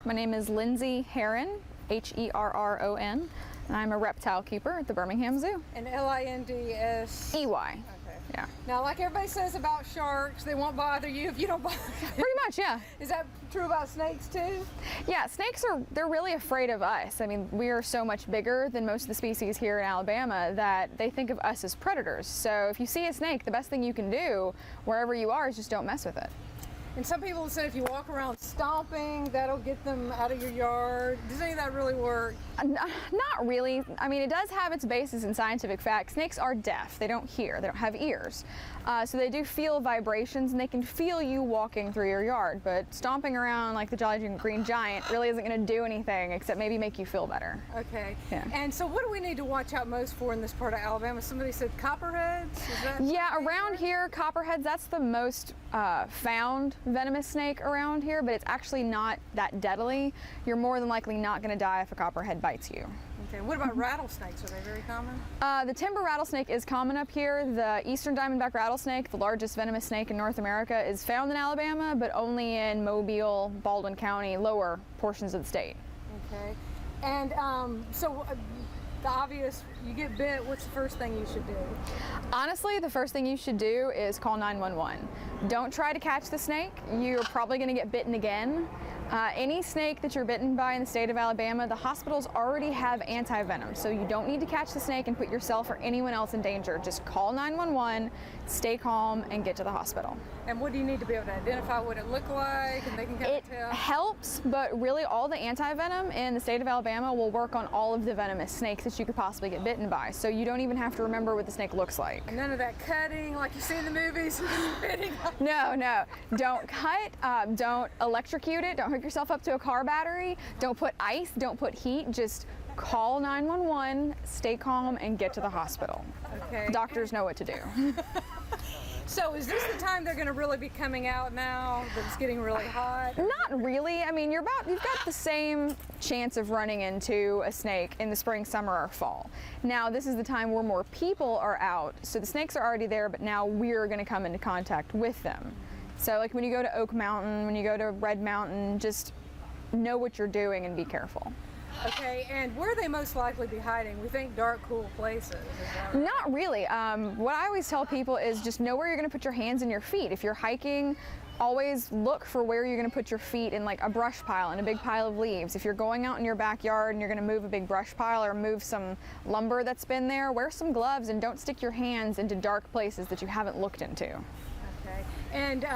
My name is Lindsay Herron, Herron, and I'm a reptile keeper at the Birmingham Zoo. And Linds? EY. Okay. Yeah. Now, like everybody says about sharks, they won't bother you if you don't bother them. Pretty much, yeah. Is that true about snakes too? Yeah, snakes they're really afraid of us. I mean, we are so much bigger than most of the species here in Alabama that they think of us as predators. So if you see a snake, the best thing you can do wherever you are is just don't mess with it. And some people have said if you walk around stomping, that'll get them out of your yard. Does any of that really work? Not really. I mean, it does have its basis in scientific fact. Snakes are deaf. They don't hear. They don't have ears. So they do feel vibrations, and they can feel you walking through your yard. But stomping around like the Jolly Green Giant really isn't going to do anything except maybe make you feel better. Okay. Yeah. And so what do we need to watch out most for in this part of Alabama? Somebody said copperheads? Is that yeah, around here, copperheads, that's the most found venomous snake around here, but it's actually not that deadly. You're more than likely not going to die if a copperhead bites you. Okay, what about rattlesnakes? Are they very common? The timber rattlesnake is common up here. The eastern diamondback rattlesnake, the largest venomous snake in North America, is found in Alabama, but only in Mobile, Baldwin County, lower portions of the state. Okay, and the obvious, you get bit, what's the first thing you should do? Honestly, the first thing you should do is call 911. Don't try to catch the snake. You're probably going to get bitten again. Any snake that you're bitten by in the state of Alabama, the hospitals already have anti-venom, so you don't need to catch the snake and put yourself or anyone else in danger. Just call 911, stay calm, and get to the hospital. And what do you need to be able to identify what it looked like, and they can kind of tell? It helps, but really all the anti-venom in the state of Alabama will work on all of the venomous snakes that you could possibly get bitten by, so you don't even have to remember what the snake looks like. None of that cutting like you see in the movies. No. Don't cut, don't electrocute it, don't hook yourself up to a car battery, don't put ice, don't put heat, just call 911, stay calm, and get to the hospital. Okay. Doctors know what to do. So is this the time they're going to really be coming out now that it's getting really hot? Not really. I mean, you've got the same chance of running into a snake in the spring, summer, or fall. Now, this is the time where more people are out, so the snakes are already there, but now we're going to come into contact with them. So like when you go to Oak Mountain, when you go to Red Mountain, just know what you're doing and be careful. Okay, and where are they most likely be hiding? We think dark, cool places. Is that right? Not really. What I always tell people is just know where you're going to put your hands and your feet. If you're hiking, always look for where you're going to put your feet in like a brush pile, in a big pile of leaves. If you're going out in your backyard and you're going to move a big brush pile or move some lumber that's been there, wear some gloves and don't stick your hands into dark places that you haven't looked into. Okay. And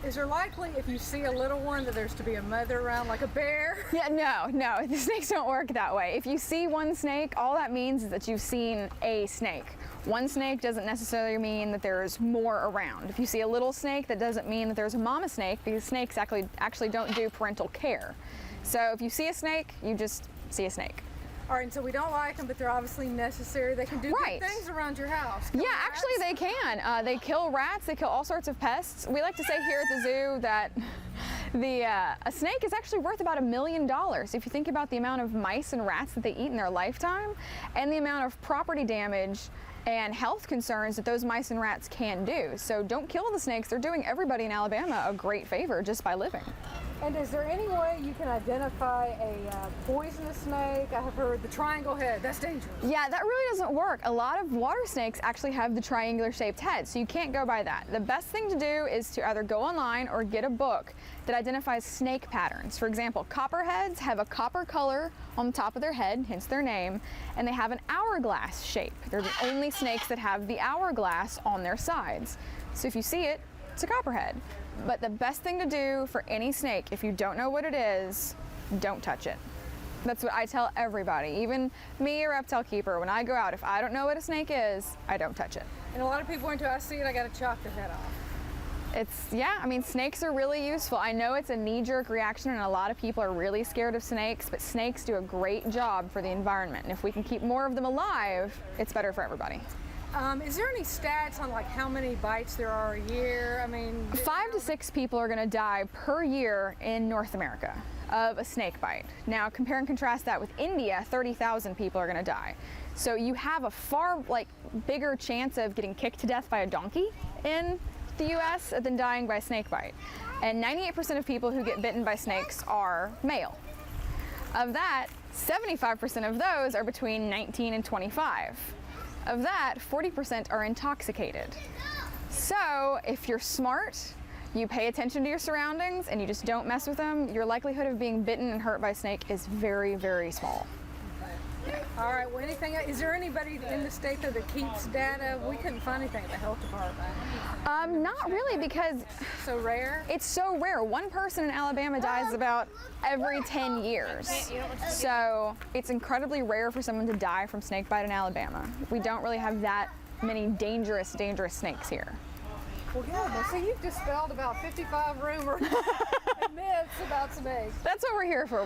is there likely, if you see a little one, that there's to be a mother around, like a bear? Yeah, no, the snakes don't work that way. If you see one snake, all that means is that you've seen a snake. One snake doesn't necessarily mean that there's more around. If you see a little snake, that doesn't mean that there's a mama snake, because snakes actually don't do parental care. So if you see a snake, you just see a snake. All right, and so we don't like them, but they're obviously necessary. They can do Right. good things around your house. Yeah, actually they can. They kill rats, they kill all sorts of pests. We like to say here at the zoo that a snake is actually worth about $1 million if you think about the amount of mice and rats that they eat in their lifetime and the amount of property damage and health concerns that those mice and rats can do. So don't kill the snakes. They're doing everybody in Alabama a great favor just by living. And is there any way you can identify a poisonous snake? I have heard the triangle head, that's dangerous. Yeah, that really doesn't work. A lot of water snakes actually have the triangular shaped head, so you can't go by that. The best thing to do is to either go online or get a book that identifies snake patterns. For example, copperheads have a copper color on the top of their head, hence their name, and they have an hourglass shape. They're the only snakes that have the hourglass on their sides. So if you see it, it's a copperhead. But the best thing to do for any snake, if you don't know what it is, don't touch it. That's what I tell everybody, even me, a reptile keeper. When I go out, if I don't know what a snake is, I don't touch it. And a lot of people, until I see it, I gotta chop their head off. I mean, snakes are really useful. I know it's a knee-jerk reaction and a lot of people are really scared of snakes, but snakes do a great job for the environment. And if we can keep more of them alive, it's better for everybody. Is there any stats on like how many bites there are a year? I mean, 5 to 6 people are going to die per year in North America of a snake bite. Now compare and contrast that with India, 30,000 people are going to die. So you have a far bigger chance of getting kicked to death by a donkey in the US than dying by a snake bite. And 98% of people who get bitten by snakes are male. Of that, 75% of those are between 19 and 25. Of that, 40% are intoxicated. So if you're smart, you pay attention to your surroundings and you just don't mess with them, your likelihood of being bitten and hurt by a snake is very, very small. All right, well, anything, is there anybody in the state though that keeps data? We couldn't find anything at the health department. Not really, because So rare? it's so rare. One person in Alabama dies about every 10 years. So it's incredibly rare for someone to die from snake bite in Alabama. We don't really have that many dangerous snakes here. Well, good. So you've dispelled about 55 rumors and myths about snakes. That's what we're here for.